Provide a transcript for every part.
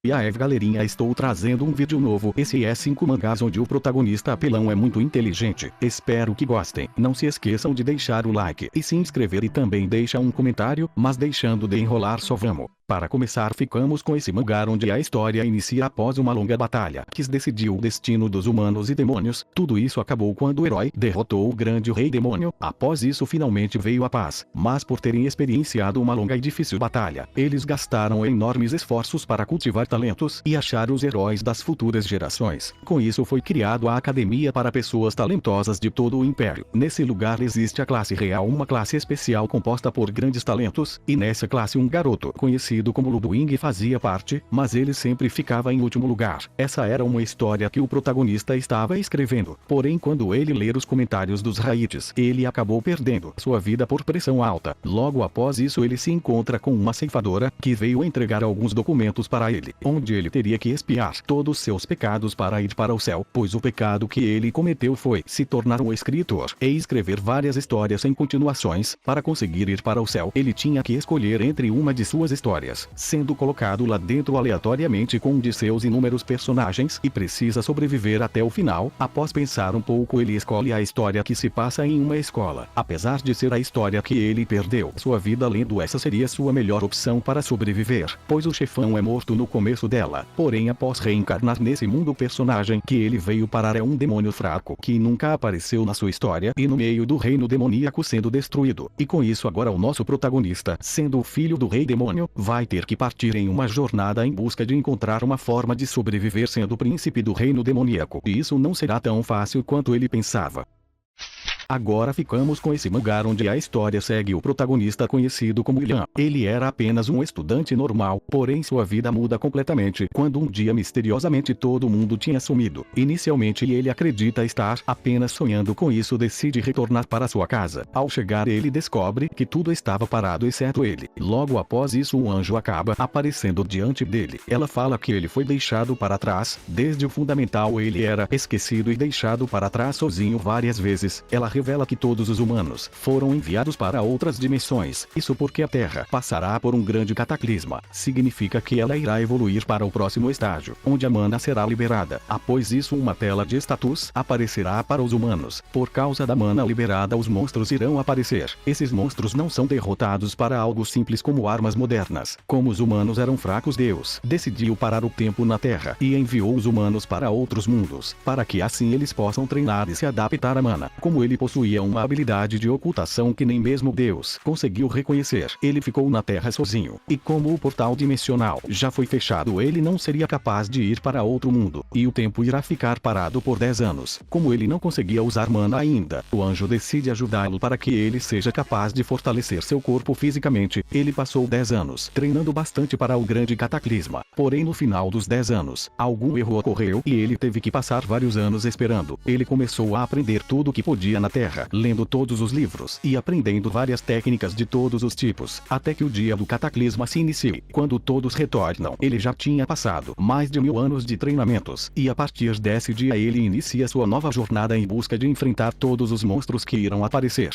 E aí galerinha, estou trazendo um vídeo novo. Esse é 5 mangás onde o protagonista apelão é muito inteligente. Espero que gostem. Não se esqueçam de deixar o like e se inscrever e também deixa um comentário, mas deixando de enrolar só vamos. Para começar, ficamos com esse mangá onde a história inicia após uma longa batalha que decidiu o destino dos humanos e demônios. Tudo isso acabou quando o herói derrotou o grande rei demônio. Após isso finalmente veio a paz, mas por terem experienciado uma longa e difícil batalha, eles gastaram enormes esforços para cultivar talentos e achar os heróis das futuras gerações. Com isso foi criado a Academia para pessoas talentosas de todo o Império. Nesse lugar existe a classe real, uma classe especial composta por grandes talentos, e nessa classe um garoto conhecido como Ludwig fazia parte, mas ele sempre ficava em último lugar. Essa era uma história que o protagonista estava escrevendo, porém quando ele ler os comentários dos Raids, ele acabou perdendo sua vida por pressão alta. Logo após isso ele se encontra com uma ceifadora, que veio entregar alguns documentos para ele, onde ele teria que expiar todos seus pecados para ir para o céu, pois o pecado que ele cometeu foi se tornar um escritor e escrever várias histórias sem continuações. Para conseguir ir para o céu, ele tinha que escolher entre uma de suas histórias, sendo colocado lá dentro aleatoriamente com um de seus inúmeros personagens, e precisa sobreviver até o final. Após pensar um pouco, ele escolhe a história que se passa em uma escola. Apesar de ser a história que ele perdeu sua vida lendo, essa seria sua melhor opção para sobreviver, pois o chefão é morto no começo dela. Porém, após reencarnar nesse mundo, o personagem que ele veio parar é um demônio fraco que nunca apareceu na sua história, e no meio do reino demoníaco sendo destruído. E com isso agora o nosso protagonista, sendo o filho do rei demônio, vai ter que partir em uma jornada em busca de encontrar uma forma de sobreviver sendo príncipe do reino demoníaco. E isso não será tão fácil quanto ele pensava. Agora ficamos com esse mangá onde a história segue o protagonista conhecido como William. Ele era apenas um estudante normal, porém sua vida muda completamente quando um dia misteriosamente todo mundo tinha sumido. Inicialmente ele acredita estar apenas sonhando, com isso decide retornar para sua casa. Ao chegar ele descobre que tudo estava parado exceto ele. Logo após isso um anjo acaba aparecendo diante dele. Ela fala que ele foi deixado para trás. Desde o fundamental ele era esquecido e deixado para trás sozinho várias vezes. Ela revela que todos os humanos foram enviados para outras dimensões. Isso porque a Terra passará por um grande cataclisma. Significa que ela irá evoluir para o próximo estágio, onde a mana será liberada. Após isso uma tela de status aparecerá para os humanos. Por causa da mana liberada os monstros irão aparecer. Esses monstros não são derrotados para algo simples como armas modernas. Como os humanos eram fracos, Deus decidiu parar o tempo na Terra e enviou os humanos para outros mundos, para que assim eles possam treinar e se adaptar à mana. Como ele possuía uma habilidade de ocultação que nem mesmo Deus conseguiu reconhecer, ele ficou na Terra sozinho. E como o portal dimensional já foi fechado, ele não seria capaz de ir para outro mundo, e o tempo irá ficar parado por 10 anos. Como ele não conseguia usar mana ainda, o anjo decide ajudá-lo para que ele seja capaz de fortalecer seu corpo fisicamente. Ele passou 10 anos treinando bastante para o grande cataclisma. Porém no final dos 10 anos, algum erro ocorreu e ele teve que passar vários anos esperando. Ele começou a aprender tudo o que podia na Terra, lendo todos os livros e aprendendo várias técnicas de todos os tipos, até que o dia do cataclisma se inicie. Quando todos retornam, ele já tinha passado mais de 1000 anos de treinamentos, e a partir desse dia ele inicia sua nova jornada em busca de enfrentar todos os monstros que irão aparecer.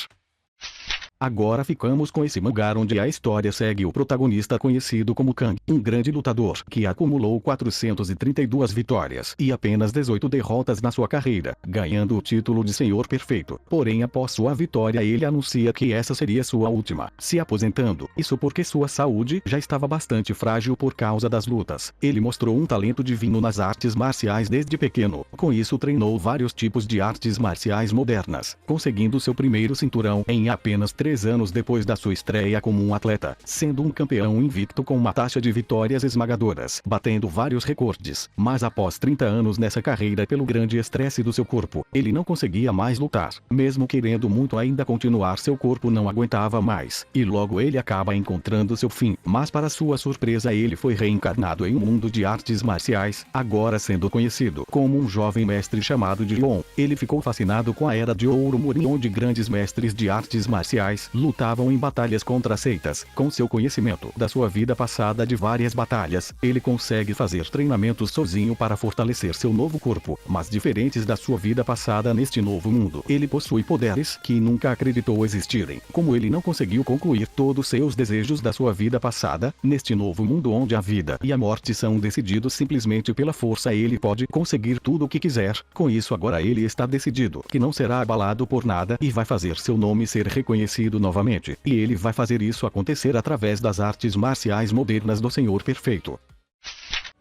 Agora ficamos com esse mangá onde a história segue o protagonista conhecido como Kang, um grande lutador que acumulou 432 vitórias e apenas 18 derrotas na sua carreira, ganhando o título de Senhor Perfeito. Porém após sua vitória ele anuncia que essa seria sua última, se aposentando. Isso porque sua saúde já estava bastante frágil por causa das lutas. Ele mostrou um talento divino nas artes marciais desde pequeno. Com isso treinou vários tipos de artes marciais modernas, conseguindo seu primeiro cinturão em apenas 3 anos depois da sua estreia como um atleta, sendo um campeão invicto com uma taxa de vitórias esmagadoras, batendo vários recordes. Mas após 30 anos nessa carreira, pelo grande estresse do seu corpo, ele não conseguia mais lutar. Mesmo querendo muito ainda continuar, seu corpo não aguentava mais, e logo ele acaba encontrando seu fim. Mas para sua surpresa ele foi reencarnado em um mundo de artes marciais, agora sendo conhecido como um jovem mestre chamado de Leon. Ele ficou fascinado com a Era de Ouro Murin, onde grandes mestres de artes marciais marciais lutavam em batalhas contra seitas. Com seu conhecimento da sua vida passada de várias batalhas, ele consegue fazer treinamentos sozinho para fortalecer seu novo corpo, mas diferentes da sua vida passada neste novo mundo. Ele possui poderes que nunca acreditou existirem. Como ele não conseguiu concluir todos seus desejos da sua vida passada, neste novo mundo onde a vida e a morte são decididos simplesmente pela força, ele pode conseguir tudo o que quiser. Com isso agora ele está decidido que não será abalado por nada e vai fazer seu nome ser reconhecido novamente. E ele vai fazer isso acontecer através das artes marciais modernas do Senhor Perfeito.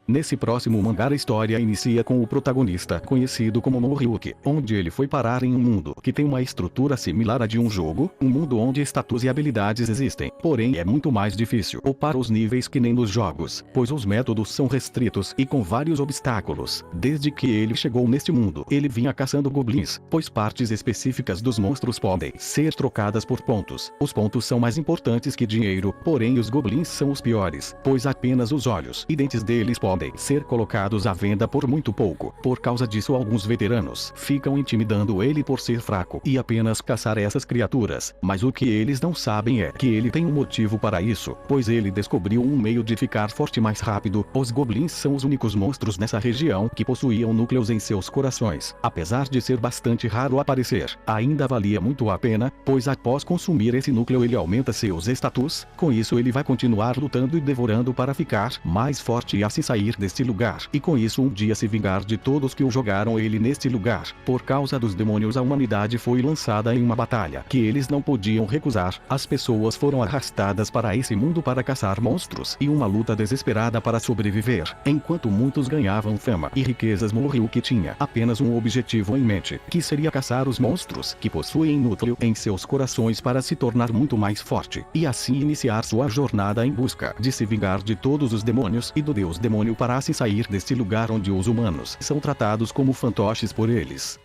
Nesse próximo mangá a história inicia com o protagonista, conhecido como Noryuki, onde ele foi parar em um mundo que tem uma estrutura similar à de um jogo, um mundo onde status e habilidades existem, porém é muito mais difícil upar os níveis que nem nos jogos, pois os métodos são restritos e com vários obstáculos. Desde que ele chegou neste mundo, ele vinha caçando goblins, pois partes específicas dos monstros podem ser trocadas por pontos. Os pontos são mais importantes que dinheiro, porém os goblins são os piores, pois apenas os olhos e dentes deles podem ser colocados à venda por muito pouco. Por causa disso alguns veteranos ficam intimidando ele por ser fraco e apenas caçar essas criaturas, mas o que eles não sabem é que ele tem um motivo para isso, pois ele descobriu um meio de ficar forte mais rápido. Os goblins são os únicos monstros nessa região que possuíam núcleos em seus corações. Apesar de ser bastante raro aparecer, ainda valia muito a pena, pois após consumir esse núcleo ele aumenta seus status. Com isso ele vai continuar lutando e devorando para ficar mais forte e assim sair deste lugar, e com isso um dia se vingar de todos que o jogaram ele neste lugar. Por causa dos demônios a humanidade foi lançada em uma batalha que eles não podiam recusar. As pessoas foram arrastadas para esse mundo para caçar monstros e uma luta desesperada para sobreviver. Enquanto muitos ganhavam fama e riquezas, Noryuki tinha apenas um objetivo em mente, que seria caçar os monstros que possuem núcleo em seus corações para se tornar muito mais forte, e assim iniciar sua jornada em busca de se vingar de todos os demônios e do deus demônio para assim sair deste lugar onde os humanos são tratados como fantoches por eles.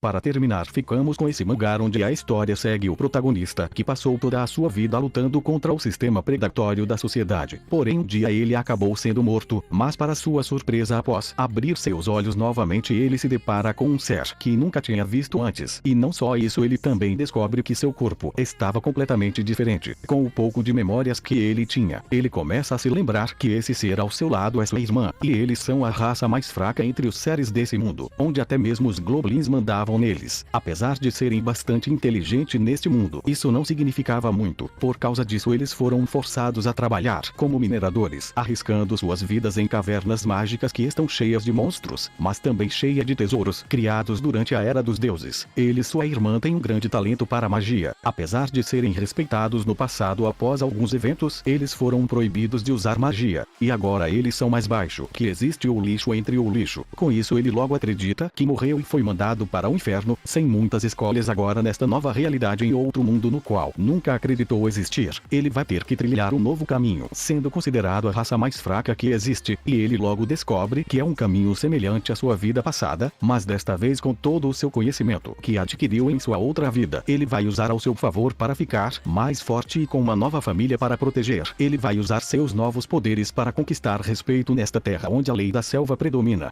Para terminar, ficamos com esse mangá onde a história segue o protagonista que passou toda a sua vida lutando contra o sistema predatório da sociedade. Porém um dia ele acabou sendo morto, mas para sua surpresa após abrir seus olhos novamente ele se depara com um ser que nunca tinha visto antes. E não só isso, ele também descobre que seu corpo estava completamente diferente. Com o pouco de memórias que ele tinha, ele começa a se lembrar que esse ser ao seu lado é sua irmã, e eles são a raça mais fraca entre os seres desse mundo, onde até mesmo os goblins mandavam neles. Apesar de serem bastante inteligentes neste mundo, isso não significava muito. Por causa disso eles foram forçados a trabalhar como mineradores, arriscando suas vidas em cavernas mágicas que estão cheias de monstros, mas também cheia de tesouros criados durante a Era dos Deuses. Ele e sua irmã têm um grande talento para magia. Apesar de serem respeitados no passado, após alguns eventos, eles foram proibidos de usar magia, e agora eles são mais baixo que existe o lixo entre o lixo. Com isso ele logo acredita que morreu e foi mandado para o inferno, sem muitas escolhas agora nesta nova realidade em outro mundo no qual nunca acreditou existir. Ele vai ter que trilhar um novo caminho, sendo considerado a raça mais fraca que existe, e ele logo descobre que é um caminho semelhante à sua vida passada, mas desta vez com todo o seu conhecimento que adquiriu em sua outra vida, ele vai usar ao seu favor para ficar mais forte e com uma nova família para proteger. Ele vai usar seus novos poderes para conquistar respeito nesta terra onde a lei da selva predomina.